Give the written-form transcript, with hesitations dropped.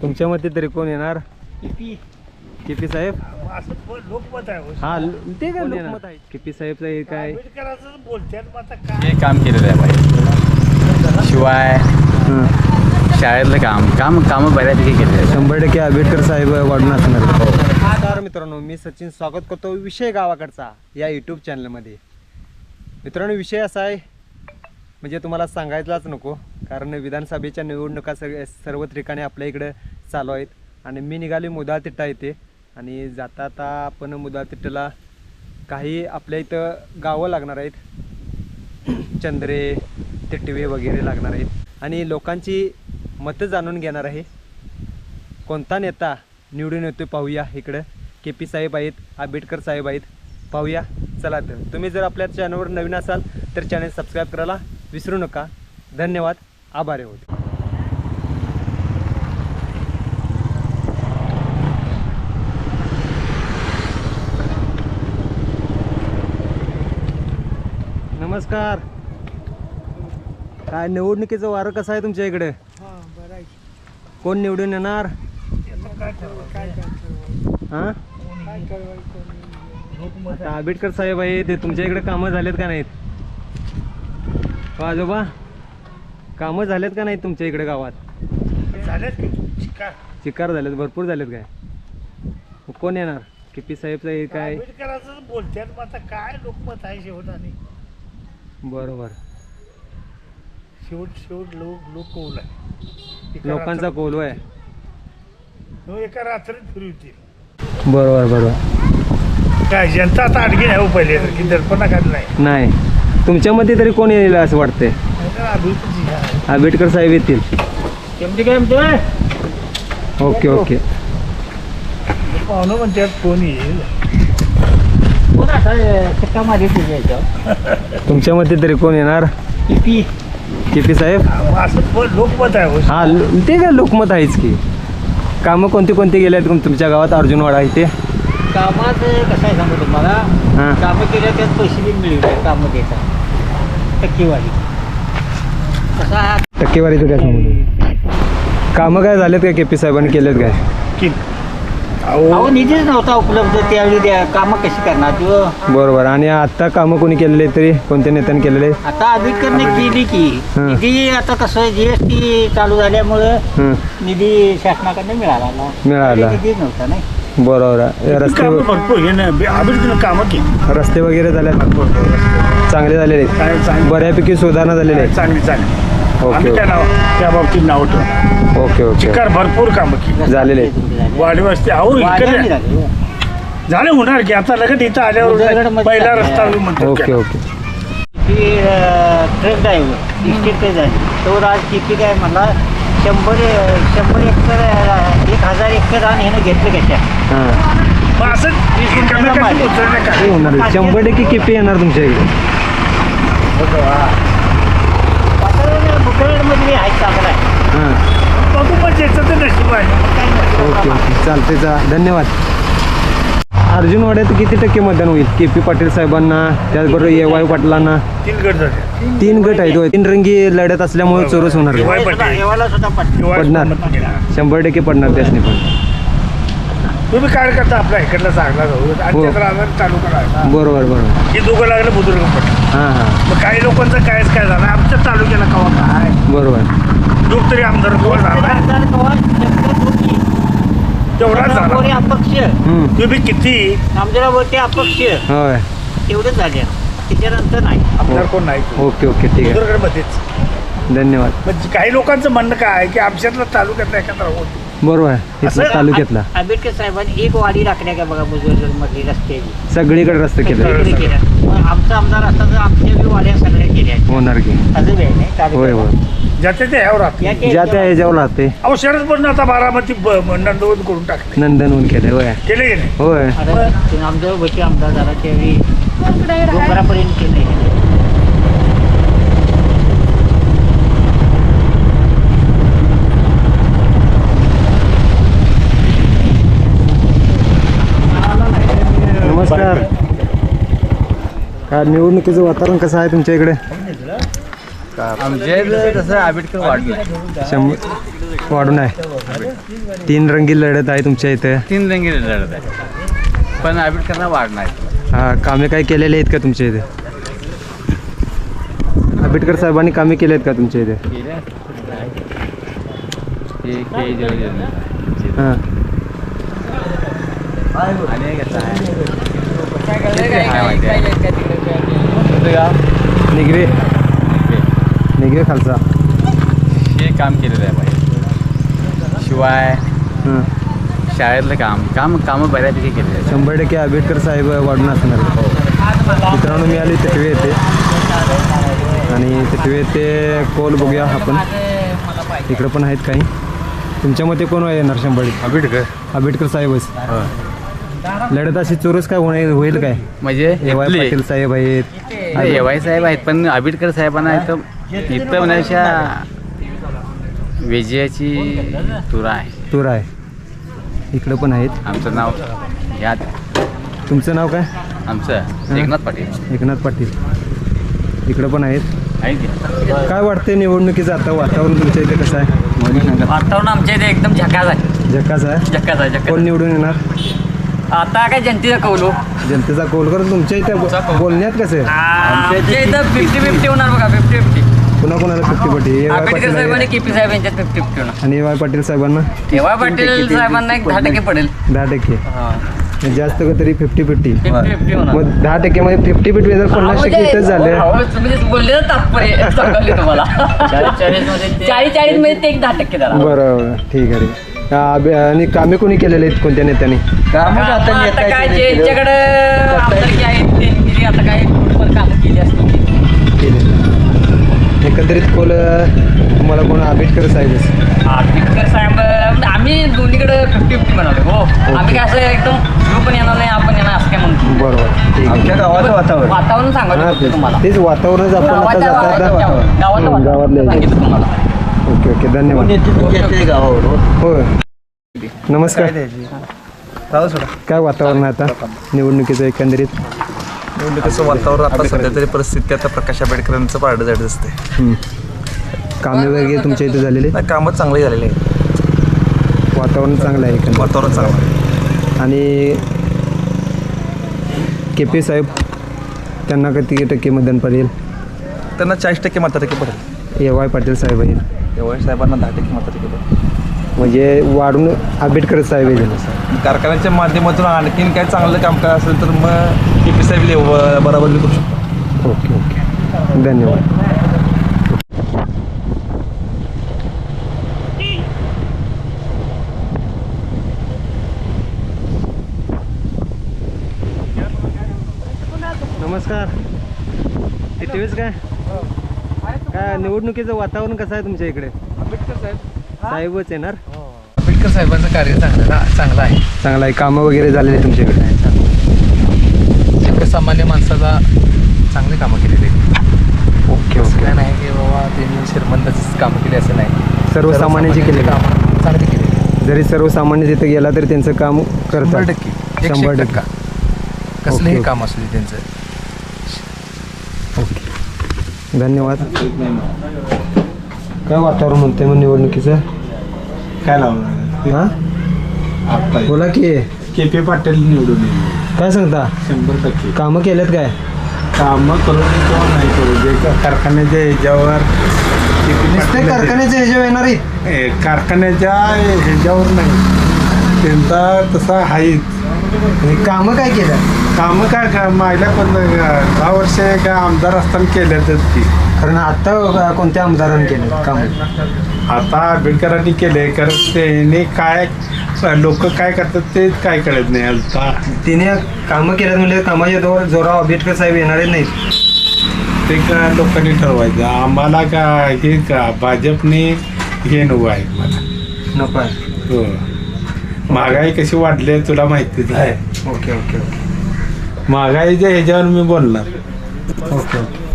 तुमच्या मते तरी कोण येणार? केपी साहेब. लोकमत आहे. हा ते काय लोकमत आहे. केपी साहेबचं हे काय हे काम केलेलं आहे बाई. शिवाय शाळेतलं काम बऱ्यापैकी केलेलं आहे. 100% आंबेडकर साहेब वाढून असणार. नमस्कार मित्रांनो, मी सचिन स्वागत करतो विषय गावाकडचा या यूट्यूब चॅनलमध्ये. मित्रांनो, विषय असा आहे म्हणजे तुम्हाला सांगायलाच नको, कारण विधानसभेच्या निवडणुका सर्व ठिकाणी आपल्या इकडं चालू आहेत. आणि मी निघाली मुदाळ तिट्टा येते आणि जाता आता आपण मुदाळ तिट्ट्याला काही आपल्या इथं गावं लागणार आहेत, चंद्रे तिटवे वगैरे लागणार आहेत आणि लोकांची मतं जाणून घेणार आहे. कोणता नेता निवडून येतो पाहूया. इकडं केपी साहेब आहेत, आंबेडकर साहेब आहेत, पाहूया. चला तर तुम्ही जर आपल्या चॅनलवर नवीन असाल तर चॅनल सबस्क्राईब करायला विसरू नका. धन्यवाद, आभारी होते. नमस्कार. काय निवडणुकीचं वारं कसं आहे तुमच्या इकडे? कोण निवडून येणार? हां, आता आंबेडकर साहेब आहे ते. तुमच्या इकडे कामं झालेत का नाहीत? हो आजोबा, कामं झालेत का नाहीत तुमच्या इकडे गावात? चिकार झालेत, भरपूर झालेत. काय कोण येणार? केपी साहेबचं हे काय बोलतात. आता काय लोकमत आहे शेवट. आणि बरोबर, शेवट लोक कौल आहे. लोकांचा कौल आहे. एका रात्रीत फिरवतील. बरोबर. काय जनता आता अडगी नाही हो पहिले की दर्पणा काढला नाही. तुमच्या मध्ये तरी कोण येईल असं वाटतंय? आंबेडकर साहेब येतील. ओके. पाहुणं म्हणतात कोण येईल. तुमच्या मध्ये तरी कोण येणार? केपी साहेब. असं लोकमत आहे. हा ते काय लोकमत आहेच की. कामं कोणती गेले आहेत तुमच्या गावात? अर्जुनवाडा इथे कामात कसं आहे सांगू तुम्हाला. हां, कामं केल्या त्यात पैसे बी मिळले. कामं देतात टक्केवारी. कसा टक्केवारीचं काय सांगू? कामं काय झालेत काय केपी साहेबांनी केलेत काय? अहो निधीच नव्हता उपलब्ध त्यावेळी. द्या कामं कशी करणार तू? बरोबर. आणि आता कामं कोणी केलेले तरी? कोणत्या नेत्याने केलेले? आता आंबेडकरने केली की निधी. आता कसं GST चालू झाल्यामुळं निधी शासनाकडनं मिळाला. निधी नव्हता नाही. बरोबर. रस्ते कामं केली. रस्ते वगैरे झाले चांगले झालेले आहेत. बऱ्यापैकी सुधारणा झालेली आहे. चांगली. ओके त्या बाबतीत नाव ठेवलं. ओके. चिकार भरपूर कामं केली झालेले आहेत. वाडी वस्ती झाले होणार की. आता लगेच इथं आल्यावर पहिला रस्ता म्हणतो. ओके. ट्रक ड्रायव्हर इस्टेट झाले तो आज किती काय म्हणला 100 एकर 1000 एकर आणि ह्यानं घेतलं कशा. हां, असं होणार 100% केपी येणार तुमच्या इकडे. बुकरमध्ये आहे चांगला आहे. हां, बघू पण त्याचं तर नशीब आहे. ओके. चालते. धन्यवाद. अर्जुनवाड्यात किती टक्के मतदान होईल? केपी पाटील साहेबांना, त्याचबरोबर EY पाटलांना. 3 गट झाले. 3 गट आहेत. 3 रंगी लढत असल्यामुळे चोरस होणार. एवाला सुद्धा पडणार 100% पडणार त्यासनी पण. तुम्ही काय करता आपल्या इकडला चांगला जाऊ आणि त्याचा आधार चालू करा. बरोबर. हे दोघं लागलं बुजुर्ग पडलं. हां. मग काही लोकांचं काय झालं आमच्या तालुक्याला कवा काय बरोबर. लोक तरी आमदार कोण झाला तेवढाच झाला. अपक्ष तुम्ही किती आमच्याला वरती अपक्ष होय, तेवढंच झाले. त्याच्यानंतर नाही आमदार कोण नाही. ओके. ठीक आहे, मध्येच. धन्यवाद. म्हणजे काही लोकांचं म्हणणं काय आहे की आमच्यातला तालुक्यातला एखादा होतो. बरोबर आहे. इथला तालुक्यातला आंबेडकर साहेबांनी एक वाडी राखल्या का बघा बुजुर्ग मधली रस्त्याची. सगळीकडे रस्ते केले. आमचा आमदार असता तर आमच्या बी वाड्या सगळ्या केल्या होणार की. असं वेळ नाही. होय. ज्याच्या ते ह्यावर राहते. ज्या त्या ह्याच्यावर राहते. अहो शरद पण आता बारामती नंदवून करून टाकले. नंदनवन केले. होय केले गेले. होय. आमदार बची आमदार झाला त्यावेळी डोंगरापर्यंत केलं. नमस्कार. काय निवडणुकीचं वातावरण कसं आहे तुमच्या इकडे? आमच्या तसं आंबेडकर वाढलं 100 वाढून आहे. 3 रंगी लढत आहे तुमच्या इथे. 3 रंगी लढत आहे पण आंबेडकरला वाढणार. हा, कामे काय केलेले आहेत का तुमच्या इथे? आंबेडकर साहेबांनी कामे केले आहेत का तुमच्या इथे? हां, निगरे निगरे खालचा हे काम केलेलं आहे पाहिजे. शिवाय हां, शाळेतलं कामं बऱ्यापैकी केलेलं आहे. 100% आंबेडकर साहेब वाढून असणार. मित्रांनो, मी आले तिटवे येते आणि तिटवे येते कोल बघूया आपण. इकडं पण आहेत काही. तुमच्या मते कोण येणार 100%? आंबेडकर साहेबच. लढत अशी चोरस काय होईल काय? म्हणजे ए.वाय. पाटील साहेब आहेत, एवाय साहेब आहेत पण आंबेडकर साहेबांना इथं म्हणण्यापेक्षा विजयाची तुरा आहे. तूर आहे. इकडं पण आहेत. आमचं नाव याद. तुमचं नाव काय? आमचं एकनाथ पाटील. एकनाथ पाटील. इकडं पण आहेत. आहे की? काय वाटतंय निवडणुकीचं आता वातावरण तुमच्या इथे कसं आहे? वातावरण आमच्या इथे एकदम झकास आहे. झकास आहे. झकास आहे. कोण निवडून येणार? आता काय जनतेचा कौलो जनतेचा कौल कर. तुमच्या इथे बोलण्यात कसं आहे? आमच्या इथं 50-50 होणार बघा. 50-50 पुन्हा कोणाला 50-50? ए.वाय. आंबेडकर पाटील साहेब आणि आहे केपी साहेब यांच्यात 50-50 होणार. आणि ए.वाय. पाटील साहेबांना तेव्हा पाटील साहेबांना एक 10% पडेल. 10%. जास्त का तरी 50-50. 50-50 होणार. मग 10% मध्ये 50-50 जर 50% इथंच झालं. तुम्ही बोलले ना तात्पर्य सांगाले तुम्हाला. 40-40 मध्ये ते एक 10% झाला. बरोबर, ठीक आहे, ठीक आहे. आणि कामे कोणी केलेले आहेत कोणत्या नेत्यांनी? आता काय ज्यांच्याकडे आमदारकी आहे त्यांनी आता काय थोडंफार कामं केली असतील. केले. एकंदरीत कोल तुम्हाला कोण? आंबेडकर साहेबच. आंबेडकर साहेब आम्ही दोन्हीकडे 50-50 बनवले. हो, आम्ही काय असं एकदम शिव पण येणार नाही आपण येणार असं काय म्हणतो. बरोबर, ठीक आहे. आमच्या गावाचं वातावरण वातावरण हां, सांगायचं तुम्हाला. तेच वातावरणच आपण आता जाता गावातले. सांगितलं तुम्हाला. ओके ओके, धन्यवाद. होय, नमस्कार. काय वातावरण आहे आता निवडणुकीचं एकंदरीत? निवडणुकीचं वातावरण आता सध्या तरी परिस्थिती आता प्रकाश आंबेडकरांचं पारडं जड दिसते. कामे वगैरे तुमच्या इथे झालेली? नाही, कामं चांगली झालेली आहेत. वातावरण चांगलं आहे एकंदरीत. वातावरण चांगलं आहे. आणि केपी साहेब त्यांना किती टक्के मतदान पडेल? त्यांना 40% मताधिक्य पडेल. ए.वाय. पाटील साहेब आहेत. एवढ्या साहेबांना 10% मताधिक्य पडेल. म्हणजे वाढून आंबेडकर साहेब आहेत. कारखान्याच्या माध्यमातून आणखीन काय चांगलं काम काय असेल तर मग केपी साहेब बरोबर करू शकतो. ओके ओके, धन्यवाद. नमस्कार. टीव्हीच काय काय निवडणुकीचं वातावरण कसं आहे तुमच्या इकडे? आंबेडकर साहेब साहेबच येणार. आंबेडकर साहेबांचं कार्य चांगलं आहे. चांगलं आहे. कामं वगैरे झालेली तुमच्या इकडे? सर्वसामान्य माणसाला चांगले कामं केलेली आहेत. ओके असं ओके. काय नाही की बाबा त्यांनी श्रीमंताचीच कामं केली असं नाही. सर्वसामान्यांची केली कामं चांगली केली. जरी सर्वसामान्य तिथे गेला तरी त्यांचं काम करतात. 100%. 100%. कसलंही ओके. काम असू दे त्यांचं. ओके, धन्यवाद. काय वातावरण म्हणते मग निवडणुकीचं? काय लावणार हां, आता बोला की. के.पी. पाटील निवडून येईल काय सांगता? 100%. कामं केलेत काय? कामं करू दे किंवा नाही करू दे कारखान्याच्या ह्याच्यावर नुसते कारखान्याच्या ह्याच्यावर येणार आहेत? कारखान्याच्या ह्याच्यावर नाही, त्यांचा तसा आहेच. कामं काय केलं? कामं काय मागल्या 10 वर्ष काय आमदार असताना केल्यातच की. कारण आता कोणत्या आमदारांनी केले काम? आता आंबेडकरांनी केले कारण त्याने काय लोक काय करतात ते काय कळत नाही. आता तिने कामं केल्यात म्हणजे कामाच्या जोरावर आंबेडकर साहेब येणारे नाहीत. ते का लोकांनी ठरवायचं. आम्हाला का हे का भाजपने हे नको आहे मला. नको आहे. हो, महागाई कशी वाढली आहे तुला माहितीच आहे. ओके ओके ओके महागाईच्या ह्याच्यावर मी बोलणार. Okay okay.